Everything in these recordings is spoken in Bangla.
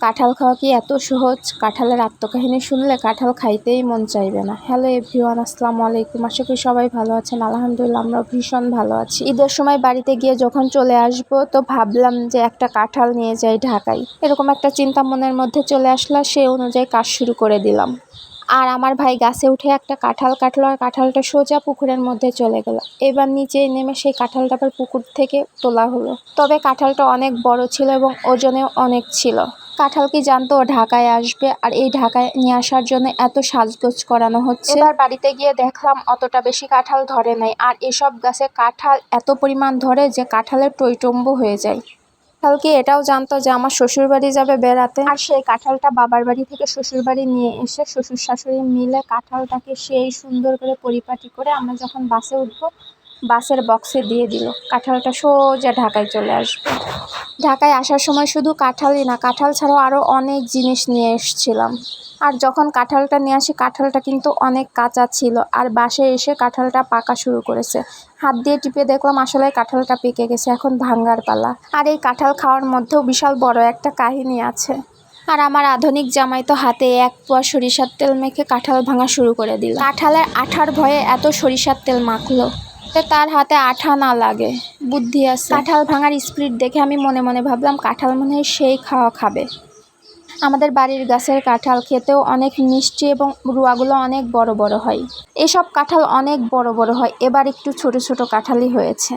কাঁঠাল খাওয়া কি এত সহজ? কাঁঠালের আত্মকাহিনী শুনলে কাঁঠাল খাইতেই মন চাইবে না। হ্যালো এভরিওয়ান, আসসালামু আলাইকুম। আশা করি সবাই ভালো আছেন। আলহামদুলিল্লাহ আমরা ভীষণ ভালো আছি। ঈদের সময় বাড়িতে গিয়ে যখন চলে আসবো তো ভাবলাম যে একটা কাঁঠাল নিয়ে যাই ঢাকায়। এরকম একটা চিন্তা মনের মধ্যে চলে আসলো, সেই অনুযায়ী কাজ শুরু করে দিলাম। আর আমার ভাই গাছে উঠে একটা কাঁঠাল কাটলো আর কাঁঠালটা সোজা পুকুরের মধ্যে চলে গেল। এবার নিচে নেমে সেই কাঁঠালটা আবার পুকুর থেকে তোলা হলো। তবে কাঁঠালটা অনেক বড় ছিল এবং ওজনেও অনেক ছিল। কাঁঠাল কি জানতো ও ঢাকায় আসবে, আর এই ঢাকায় নিয়ে আসার জন্য এত সাজগোজ করানো হচ্ছে। এবার বাড়িতে গিয়ে দেখলাম অতটা বেশি কাঁঠাল ধরে নাই, আর এসব গাছে কাঁঠাল এত পরিমাণ ধরে যে কাঁঠালের টইটম্ব হয়ে যায়। কাঁঠাল কি এটাও জানতো যে আমার শ্বশুর বাড়ি যাবে বেড়াতে, আর সেই কাঁঠালটা বাবার বাড়ি থেকে শ্বশুর বাড়ি নিয়ে এসে শ্বশুর শাশুড়ি মিলে কাঁঠালটাকে সেই সুন্দর করে পরিপাটি করে আমরা যখন বাসে উঠবো বাসের বক্সে দিয়ে দিল। কাঁঠালটা সোজা ঢাকায় চলে আসবে। ঢাকায় আসার সময় শুধু কাঁঠালই না, কাঁঠাল ছাড়াও আরও অনেক জিনিস নিয়ে এসেছিলাম। আর যখন কাঁঠালটা নিয়ে আসি কাঁঠালটা কিন্তু অনেক কাঁচা ছিল, আর বাসায় এসে কাঁঠালটা পাকা শুরু করেছে। হাত দিয়ে টিপে দেখলাম আসলে কাঁঠালটা পেকে গেছে, এখন ভাঙ্গার পালা। আর এই কাঁঠাল খাওয়ার মধ্যেও বিশাল বড় একটা কাহিনী আছে। আর আমার আধুনিক জামাই তো হাতে 1 পোয়া সরিষার তেল মেখে কাঁঠাল ভাঙা শুরু করে দিল। কাঁঠালের আঠার ভয়ে এত সরিষার তেল মাখলো তার হাতে আঠা না লাগে। বুদ্ধি আছে। কাঁঠাল ভাঙার স্পিড দেখে আমি মনে মনে ভাবলাম কাঁঠাল মনে হয় সেই খাওয়া খাবে। আমাদের বাড়ির গাছের কাঁঠাল খেতেও অনেক মিষ্টি এবং রুয়াগুলো অনেক বড় বড় হয়। এসব কাঁঠাল অনেক বড় বড় হয়, এবার একটু ছোট ছোট কাঁঠালই হয়েছে।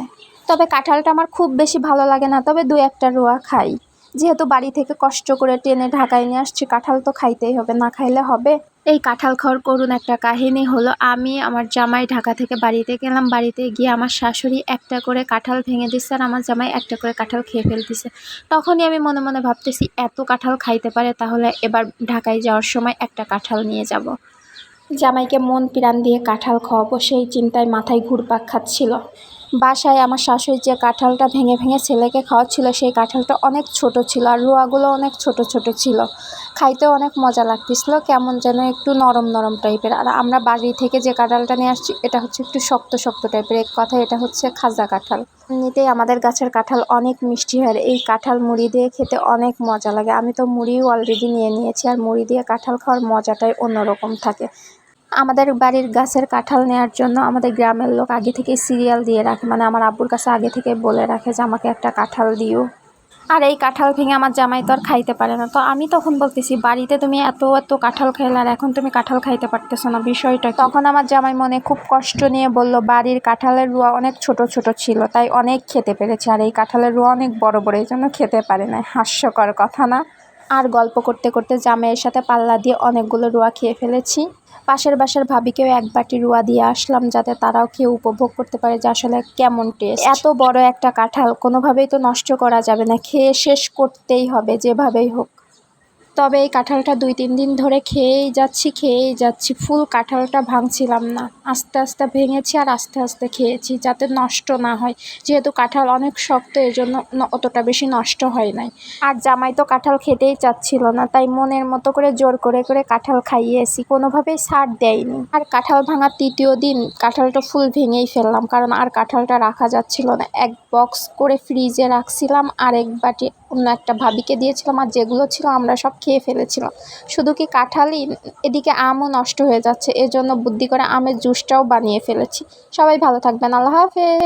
তবে কাঁঠালটা আমার খুব বেশি ভালো লাগে না, তবে 2-1টা রুয়া খাই। যেহেতু বাড়ি থেকে কষ্ট করে টেনে ঢাকায় নিয়ে আসছি, কাঁঠাল তো খাইতেই হবে, না খাইলে হবে। এই কাঁঠাল খাওয়ার করুণ একটা কাহিনী হলো, আমি আমার জামাই ঢাকা থেকে বাড়িতে গেলাম। বাড়িতে গিয়ে আমার শাশুড়ি একটা করে কাঁঠাল ভেঙে দিচ্ছে আর আমার জামাই একটা করে কাঁঠাল খেয়ে ফেলতেছে। তখনই আমি মনে মনে ভাবতেছি এত কাঁঠাল খাইতে পারে, তাহলে এবার ঢাকায় যাওয়ার সময় একটা কাঁঠাল নিয়ে যাব। জামাইকে মন প্রাণ দিয়ে কাঁঠাল খাওয়াবো, সেই চিন্তায় মাথায় ঘুরপাক খাচ্ছিল। বাসায় আমার শাশুড়ি যে কাঁঠালটা ভেঙে ভেঙে ছেলেকে খাওয়াচ্ছিল, সেই কাঁঠালটা অনেক ছোট ছিল আর রুয়াগুলো অনেক ছোট ছোট ছিল। খাইতেও অনেক মজা লাগতেছিল, কেমন যেন একটু নরম নরম টাইপের। আর আমরা বাড়ি থেকে যে কাঁঠালটা নিয়ে আসছি এটা হচ্ছে একটু শক্ত শক্ত টাইপের। এক কথায় এটা হচ্ছে খাজা কাঁঠাল। এমনিতেই আমাদের গাছের কাঁঠাল অনেক মিষ্টি হয়, এই কাঁঠাল মুড়ি দিয়ে খেতে অনেক মজা লাগে। আমি তো মুড়িও অলরেডি নিয়ে নিয়েছি, আর মুড়ি দিয়ে কাঁঠাল খাওয়ার মজাটাই অন্যরকম থাকে। আমাদের বাড়ির গাছের কাঁঠাল নেওয়ার জন্য আমাদের গ্রামের লোক আগে থেকে সিরিয়াল দিয়ে রাখে, মানে আমার আব্বুর কাছে আগে থেকে বলে রাখে যে আমাকে একটা কাঁঠাল দিও। আর এই কাঁঠাল ভেঙে আমার জামাই তো আর খাইতে পারে না। তো আমি তখন বলতেছি বাড়িতে তুমি এত এত কাঁঠাল খাইলে আর এখন তুমি কাঁঠাল খাইতে পারতেছো না, বিষয়টা কি? তখন আমার জামাই মনে খুব কষ্ট নিয়ে বলল বাড়ির কাঁঠালের রুয়া অনেক ছোট ছোট ছিল, তাই অনেক খেতে পেরেছে, আর এই কাঁঠালের রুয়া অনেক বড় বড়, এই জন্য খেতে পারে না। হাস্যকর কথা না? আর গল্প করতে করতে জামাইয়ের সাথে পাল্লা দিয়ে অনেকগুলো রুয়া খেয়ে ফেলেছি। পাশের বাসার ভাবিকেও 1 বাটি রুয়া দিয়ে আসলাম, যাতে তারাও খেয়ে উপভোগ করতে পারে যে আসলে কেমন টেস্ট। এত বড় একটা কাঁঠাল কোনোভাবেই তো নষ্ট করা যাবে না, খেয়ে শেষ করতেই হবে যেভাবেই হোক। তবে এই কাঁঠালটা 2-3 দিন ধরে খেয়েই যাচ্ছি। ফুল কাঁঠালটা ভাঙছিলাম না, আস্তে আস্তে ভেঙেছি আর আস্তে আস্তে খেয়েছি যাতে নষ্ট না হয়। যেহেতু কাঁঠাল অনেক শক্ত, এজন্য অতটা বেশি নষ্ট হয় নাই। আর জামাই তো কাঁঠাল খেতেই চাচ্ছিল না, তাই মনের মতো করে জোর করে করে কাঁঠাল খাইয়েছি, কোনোভাবেই ছাড় দেয়নি। আর কাঁঠাল ভাঙার 3য় দিন কাঁঠালটা ফুল ভেঙেই ফেললাম, কারণ আর কাঁঠালটা রাখা যাচ্ছিল না। 1 বক্স করে ফ্রিজে রাখছিলাম, আর 1 বাটি অন্য একটা ভাবিকে দিয়েছিলাম, আর যেগুলো ছিল আমরা সব খেয়ে ফেলেছিলাম। শুধু কি কাঁঠালই, এদিকে আমও নষ্ট হয়ে যাচ্ছে, এজন্য বুদ্ধি করে আমের জুসটাও বানিয়ে ফেলেছি। সবাই ভালো থাকবেন, আল্লাহ হাফেজ।